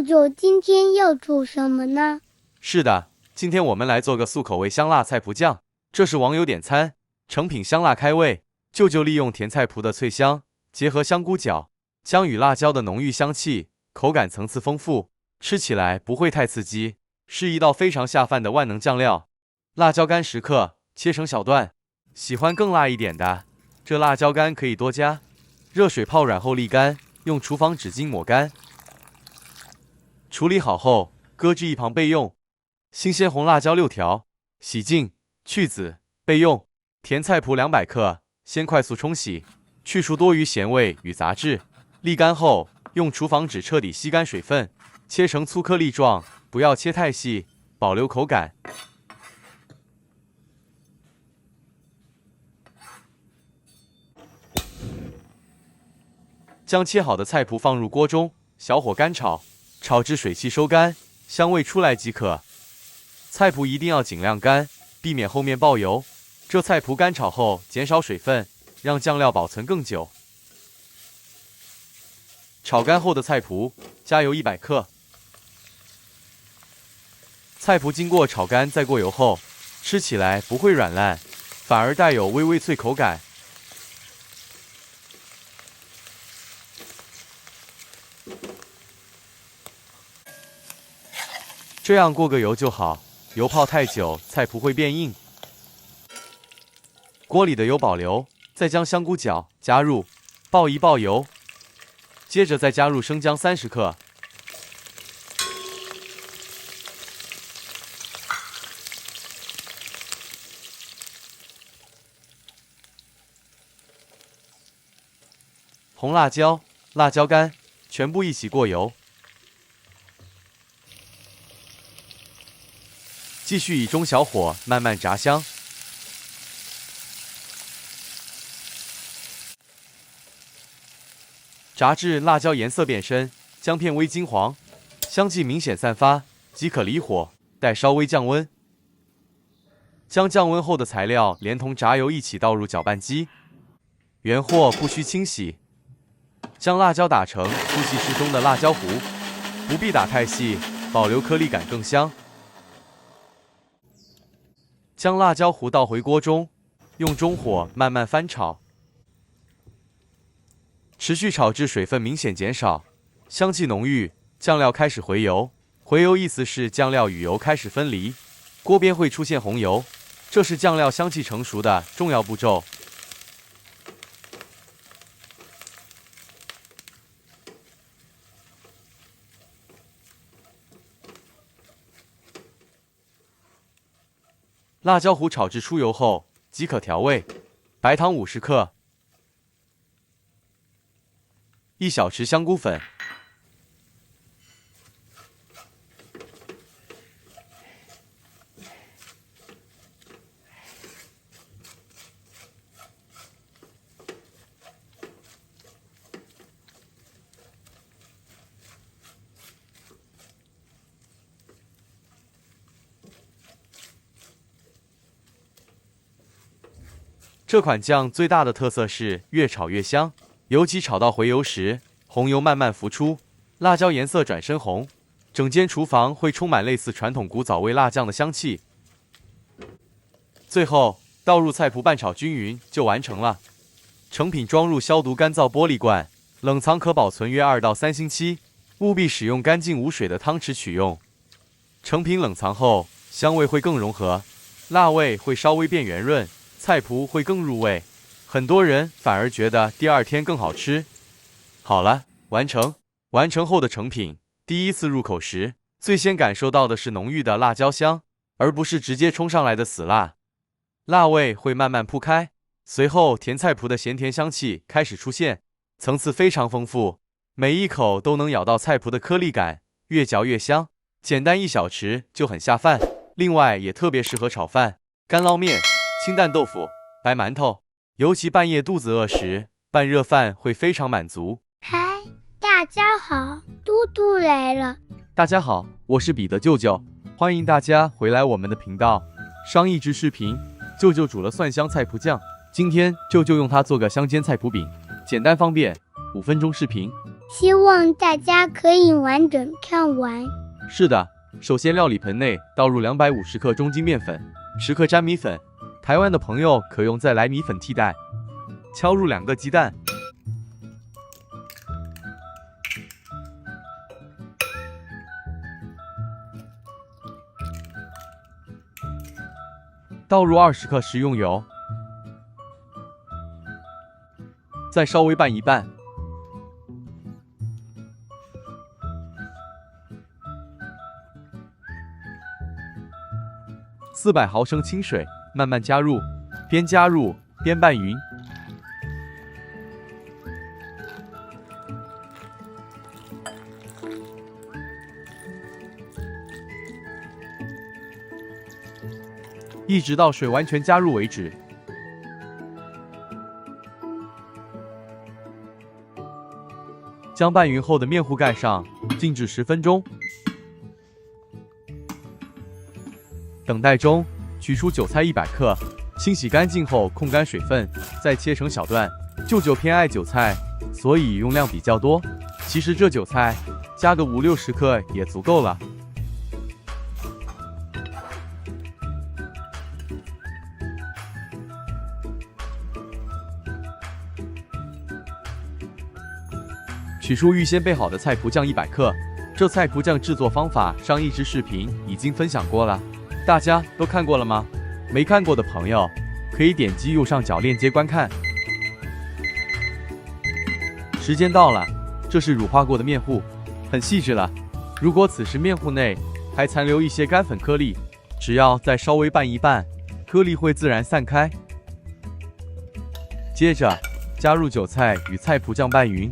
舅今天要做什麼呢？是的，今天我們來做個素口味香辣菜脯醬。這是網友點餐，成品香辣開胃。舅舅利用甜菜脯的脆香，結合香菇角、薑與辣椒的濃郁香氣，口感層次豐富，吃起來不會太刺激，是一道非常下飯的萬能醬料。辣椒乾10克，切成小段。喜歡更辣一點的，這辣椒乾可以多加。熱水泡軟後瀝乾，用廚房紙巾抹乾。處理好後，擱置一旁備用。新鮮紅辣椒6條，洗淨去籽備用。甜菜脯200克，先快速沖洗，去除多餘鹹味與雜質。瀝乾後，用廚房紙徹底吸乾水分，切成粗顆粒狀，不要切太細，保留口感。將切好的菜脯放入鍋中，小火乾炒，炒至水汽收乾，香味出來即可。菜脯一定要盡量乾，避免後面爆油。這菜脯乾炒後減少水分，讓醬料保存更久。炒乾後的菜脯，加油100克。菜脯經過炒乾再過油後，吃起來不會軟爛，反而帶有微微脆口感。這樣過個油就好，油泡太久，菜脯會變硬。鍋裡的油保留，再將香菇角加入，爆一爆油。接着再加入生薑30克。紅辣椒、辣椒乾全部一起過油。繼續以中小火慢慢炸香。炸至辣椒顏色變深，薑片微金黃，香氣明顯散發，即可離火，待稍微降溫。將降溫後的材料連同炸油一起倒入攪拌機，原貨不需清洗。將辣椒打成粗細適中的辣椒糊，不必打太細，保留顆粒感更香。將辣椒糊倒回鍋中，用中火慢慢翻炒。持續炒至水分明顯減少，香氣濃郁，醬料開始回油。回油意思是醬料與油開始分離，鍋邊會出現紅油，這是醬料香氣成熟的重要步驟。辣椒糊炒至出油後，即可調味。白糖50克。1小匙香菇粉，這款醬最大的特色是越炒越香。尤其炒到回油時，紅油慢慢浮出，辣椒顏色轉深紅，整間廚房會充滿類似傳統古早味辣醬的香氣。最後倒入菜脯拌炒均勻就完成了。成品裝入消毒乾燥玻璃罐，冷藏可保存約2到3星期，務必使用乾淨無水的湯匙取用。成品冷藏後，香味會更融合，辣味會稍微變圓潤，菜脯會更入味。很多人反而覺得第2天更好吃。好了，完成。完成後的成品，第一次入口時，最先感受到的是濃郁的辣椒香，而不是直接衝上來的死辣。辣味會慢慢鋪開，隨後甜菜脯的鹹甜香氣開始出現，層次非常豐富，每一口都能咬到菜脯的顆粒感，越嚼越香。簡單1小匙就很下飯，另外也特別適合炒飯、乾撈麵、清淡豆腐、白饅頭。尤其半夜肚子餓時，拌熱飯會非常滿足。嗨，大家好，嘟嘟來了。大家好，我是彼得舅舅，歡迎大家回來我們的頻道。上一支視頻，舅舅煮了蒜香菜脯醬，今天舅舅用它做個香煎菜脯餅，簡單方便，5分鐘視頻。希望大家可以完整看完。是的，首先料理盆內倒入250克中筋麵粉，10克粘米粉，台灣的朋友可用再來米粉替代。敲入2個雞蛋，倒入20克食用油，再稍微拌一拌。400毫升清水，慢慢加入，邊加入邊拌勻。一直到水完全加入為止。將拌勻後的麵糊蓋上，靜置10分鐘。等待中，取出韭菜100克，清洗乾淨後控乾水分，再切成小段。舅舅偏愛韭菜，所以用量比較多。其實這韭菜加個50-60克也足夠了。取出預先備好的菜脯醬100克，這菜脯醬製作方法上一支視頻已經分享過了。大家都看過了嗎？沒看過的朋友可以點擊右上角鏈接觀看。時間到了，這是乳化過的麵糊，很細緻了。如果此時麵糊內還殘留一些乾粉顆粒，只要再稍微拌一拌，顆粒會自然散開。接着加入韭菜與菜脯醬拌勻。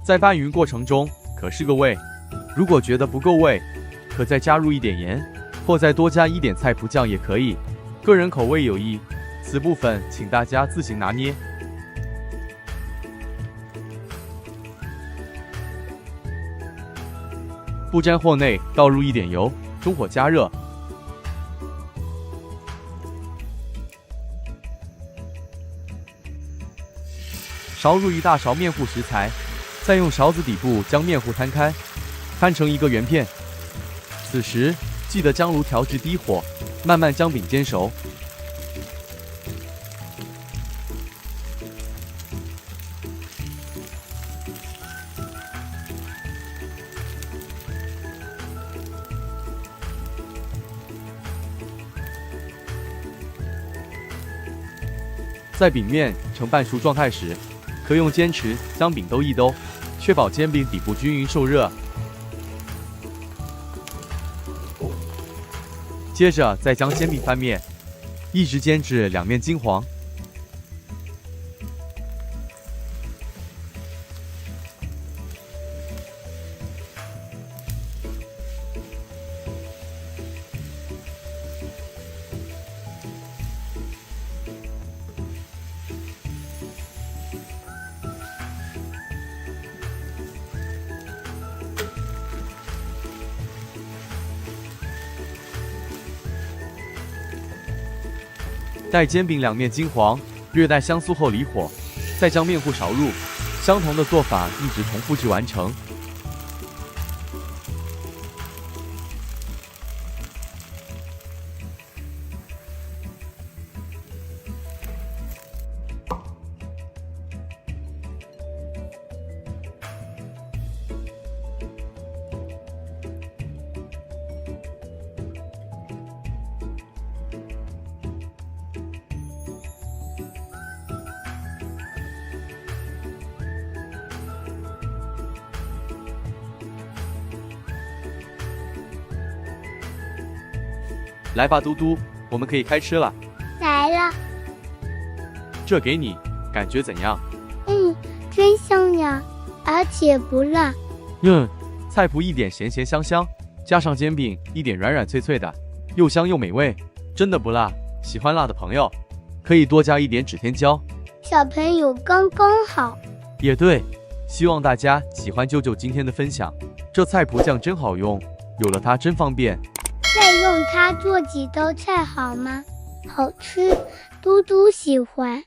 在拌勻過程中可試個味，如果覺得不夠味，可再加入一點鹽，或再多加一點菜脯醬也可以，個人口味有異，此部分請大家自行拿捏。不粘鑊內倒入一點油，中火加熱，勺入1大勺麵糊食材。再用勺子底部將麵糊攤開，攤成一個圓片。此時記得將爐調至低火，慢慢將餅煎熟。在餅面呈半熟狀態時，可用煎匙將餅兜一兜，確保煎餅底部均勻受熱。接着再將煎餅翻面，一直煎至兩面金黃。待煎餅兩面金黃，略帶香酥後離火，再將麵糊勺入。相同的做法一直重複至完成。來吧，嘟嘟，我們可以開吃了。來了，這給你，感覺怎樣？真香呀，而且不辣。菜脯一點鹹鹹香香，加上煎餅一點軟軟脆脆的，又香又美味，真的不辣。喜歡辣的朋友可以多加一點指天椒。小朋友剛剛好。也對，希望大家喜歡舅舅今天的分享。這菜脯醬真好用，有了它真方便。再用它做幾道菜好嗎？好吃，嘟嘟喜歡。